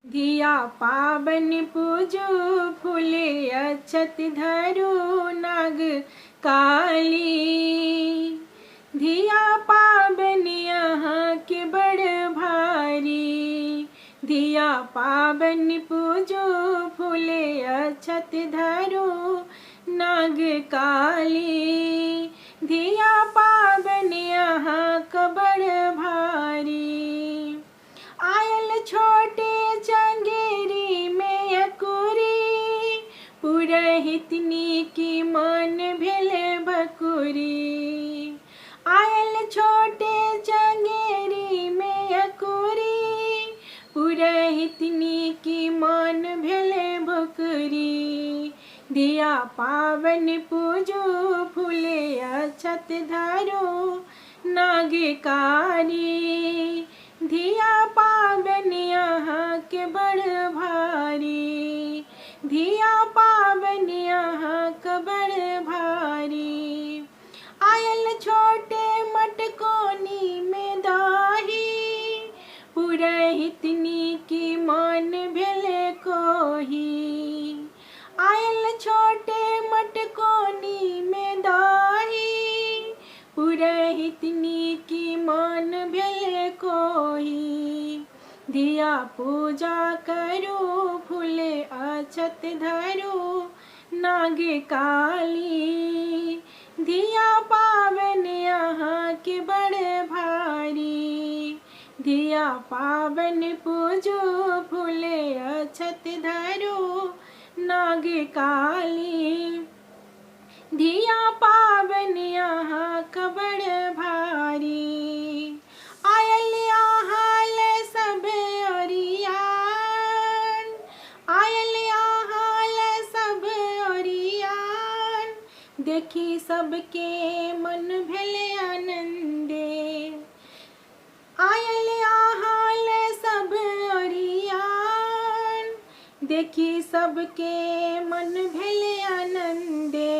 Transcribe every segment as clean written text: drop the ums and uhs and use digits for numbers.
धिया पावन पूजो फूले अक्षत धरो नाग काली। धिया पावन यहाँ के बड़ भारी। धिया पावन पूजो फूले अक्षत धरो नाग काली। धिया पावन यहाँ का बड़ भारी। आयल छोटे चंगेरी में अकुरी, पुरहितनी की मन भेले बकुरी। आयल छोटे चंगेरी में अकुरी, पुरहितनी की मन भेले बकुरी। धिया पावन पूजो फूले अक्षत धरो नाग काली। धिया पावन यहाँ के बड़ भारी। धिया पावन यहाँ का बड़ भारी। आयल छोटे मटकोनी में दाही, पुरहितनी की मन भेले कोही। आयल छोटे मटकोनी में दाही, पुरहितनी की मन भेले कोही। धिया पूजा करो फूले अक्षत धरो नाग काली। धिया पावन यहाँ के बड़ भारी। धिया पावन पूजो फूले अक्षत धरो नाग काली। धिया पावन यहाँ का बड़ भारी। आयल आहाल सब ओरियान, आयल आहाल सब ओरियान। देखी सबके मन भेले आनंदे। आयल आहाल सब ओरियान, देखी सबके मन भेले आनंदे।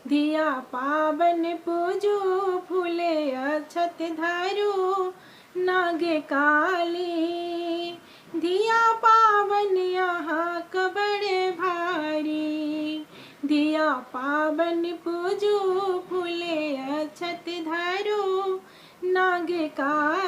धिया पावन पूजो फूले अक्षत धरो नाग काली। धिया पावन यहाँ का बड़ भारी। धिया पावन पूजो फूले अक्षत धरो नाग काली।